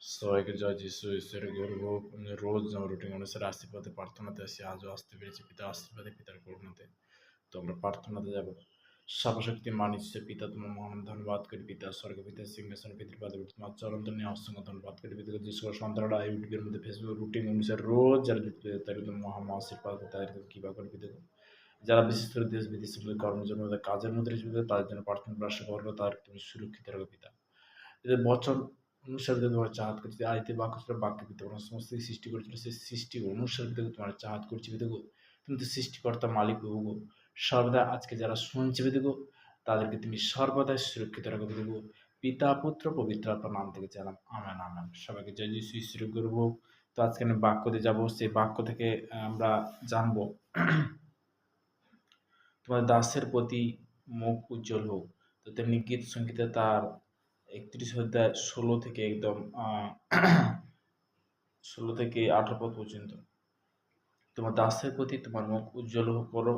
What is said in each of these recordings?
সবাইকে জয় যিশু ঈশ্বরের গর্ব। রোজ রুটিন অনুসারে আশীর্বাদে প্রার্থনাতে আসি, আজও আসতে পেরেছি পিতা আশীর্বাদে পিতার করুণাতে। তো আমরা প্রার্থনাতে যাব। সর্বশক্তি মানিষ্য পিতা, তোমার মহান ধন্যবাদ করি পিতা, স্বর্গ পিতা সিংহাসন পিতৃ পাদে তোমার চরণ নিয়ে অসংখ্য ধন্যবাদ করি পিতা। যে সকল সন্তানরা ইউটিউবের মধ্যে ফেসবুক রুটিন অনুসারে রোজ যারা যুক্ত তাদের মহা আশীর্বাদ তাদেরকে কৃপা করে পিতা। যারা বিশেষ করে দেশ বিদেশের মধ্যে কর্মের জন্য কাজের মধ্যে তাদের জন্য প্রার্থনা প্রার্থনা করবো, তাদের তুমি সুরক্ষিত রাখো পিতা। এদের বচন অনুসারে তোমার চাহাত করছি, আইতে বাক্য বাক্য পিতা সমস্ত সৃষ্টি করেছিল, সেই সৃষ্টি অনুসারে তোমার চাহাত করছি দেখো। তুমি তো সৃষ্টিকর্তা মালিক গো, সর্বদা আজকে যারা শুনছে দেখো তাদেরকে তুমি সর্বদাই সুরক্ষিত রাখো দেখো। পিতা পুত্র পবিত্র আত্মার নাম থেকে চালাম, আমেন আমেন। সবাইকে জয় যিশু ঈশ্বর করব। তো আজকে আমি বাক্য দিয়ে যাবো, সেই বাক্য থেকে আমরা জানবো তোমার দাসের প্রতি মুখ উজ্জ্বল হোক। তো তেমনি গীত সঙ্গীতে তার 31 অধ্যায় 16 থেকে একদম 16 থেকে 18 পদ পর্যন্ত। তোমার দাসের প্রতি তোমার মুখ উজ্জ্বল করো,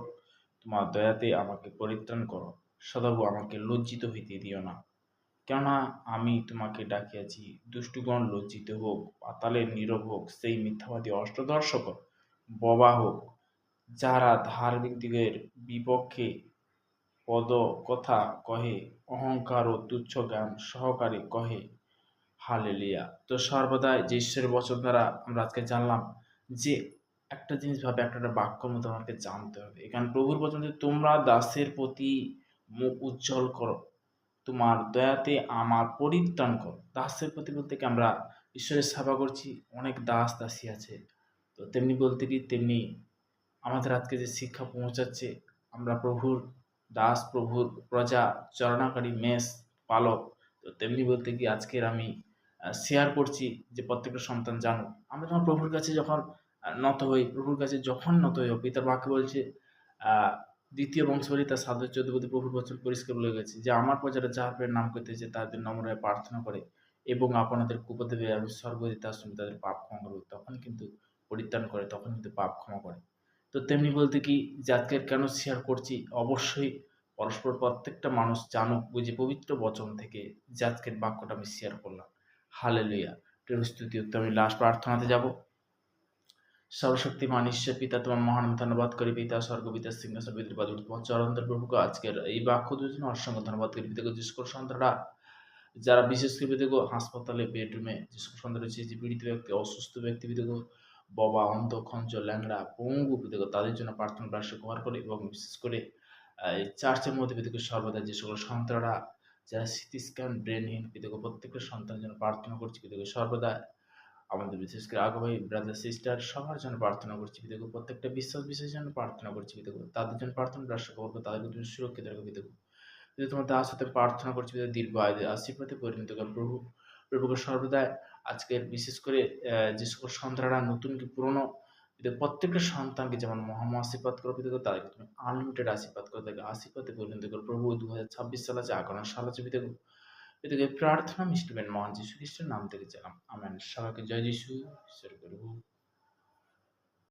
তোমার দয়াতে আমাকে পরিত্রাণ করো, সদাপ্রভু আমাকে লজ্জিত হইতে দিও না। কেননা আমি তোমাকে ডাকিয়াছি, দুষ্টগণ লজ্জিত হোক, পাতালের নীরব হোক, সেই মিথ্যাবাদী অষ্টদর্শক বোবা হোক, যারা ধার্মিক দিগের বিপক্ষে পদ কথা কহে, অহংকার ও তুচ্ছ জ্ঞান সহকারে কহে হালেলুয়া। তো সর্বদাই যে ঈশ্বরের বচন দ্বারা আমরা আজকে জানলাম যে একটা জিনিস ভাবে একটা বাক্য মতো আমাকে জানতে হবে। এখানে প্রভুর বচন যে তোমরা দাসের প্রতি মুখ উজ্জ্বল করো, তোমার দয়াতে আমার পরিত্রাণ করো। দাসের প্রতি বলতে কি আমরা ঈশ্বরের সেবা করছি, অনেক দাস দাসী আছে। তো তেমনি বলতে কি তেমনি আমাদের আজকে যে শিক্ষা পৌঁছাচ্ছে, আমরা প্রভুর দাস, প্রভুর প্রজা, চরণাকারী মেষ পালক। তো তেমনি বলতে কি আজকের আমি শেয়ার করছি যে প্রত্যেকটা সন্তান জানো, আমরা যখন প্রভুর কাছে যখন নত হই, প্রভুর কাছে যখন নত হই, পিতার বাক্য বলছে দ্বিতীয় বংশবলী তার 7:14 প্রভুর বচন পরিষ্কার বলে গেছে যে আমার প্রজারা যাহার পেয়ে নাম করতেছে তাদের নম্র হয়ে প্রার্থনা করে এবং আপনাদের কুপদেবে আমি স্বর্গদিতে আসুন তাদের পাপ ক্ষমা করবো, তখন কিন্তু পরিত্রাণ করে, তখন কিন্তু পাপ ক্ষমা করে। তো তেমনি বলতে কি যে আজকের কেন শেয়ার করছি, অবশ্যই পরস্পর প্রত্যেকটা মানুষ জানুক বুঝে পবিত্র বচন থেকে যে আজকের বাক্যটা আমি শেয়ার করলাম। হালেলুয়া। স্তুতি উত্তর আমি লাস্ট প্রার্থনাতে যাব। সর্বশক্তিমান ঈশ্বর পিতা, তোমার মহান ধন্যবাদ করি পিতা, স্বর্গ পিতা সিংহাসন পিতৃ পাদ তোমার চরণের প্রভুকে আজকের এই বাক্য দুজন অসংখ্য ধন্যবাদ করি পিতাকে। যে সকল সন্তানরা যারা বিশেষ করে পিতাকে হাসপাতালে বেডরুমে যে সকল সন্তান রয়েছে, যে পীড়িত ব্যক্তি, অসুস্থ ব্যক্তি পিতাকে, বাবা অন্ধ খঞ্জ ল্যাংড়া পঙ্গু পিতাকে, তাদের জন্য প্রার্থনা প্রার্থনা ব্যবহার করে এবং বিশেষ করে এই চার্চের মধ্যে পিতাকে সর্বদা যে সকল সন্তানরা যারা সিটি স্ক্যান ব্রেনহীন পিতাকে, প্রত্যেকটা সন্তানের জন্য প্রার্থনা করছি পিতাকে। সর্বদা আমাদের বিশেষ করে আগামী ব্রাদার সিস্টার সবার জন্য প্রার্থনা করছি পিতাকে, প্রত্যেকটা বিশ্বাস বিশেষের জন্য প্রার্থনা করছি পিতাকে, তাদের জন্য প্রার্থনা রাষ্ট্র করবো, তাদেরকে তুমি সুরক্ষিত রাখো পিতাকে। যদি তোমার দাস হতে প্রার্থনা করছি পিতা, দীর্ঘ আয় আশীর্বাদে পরিণত কর প্রভু। প্রভুকে সর্বদা আজকের বিশেষ করে যে সকল সন্তানরা নতুন কি পুরনো প্রত্যেকটা সন্তানকে যেমন মহামা আশীর্বাদ করো পিতাকে, তাদেরকে তুমি আনলিমিটেড আশীর্বাদ করো, তাদেরকে আশীর্বাদে পরিণত করো প্রভু। 2026 সাল আছে, আগামী সাল আছে পিতাকে, এদিকে প্রার্থনা মিষ্টবেন মহান যীশু খ্রিস্টের নাম থেকে চালাম, আমেন। সবাইকে জয় যীশু ঈশ্বর করবো।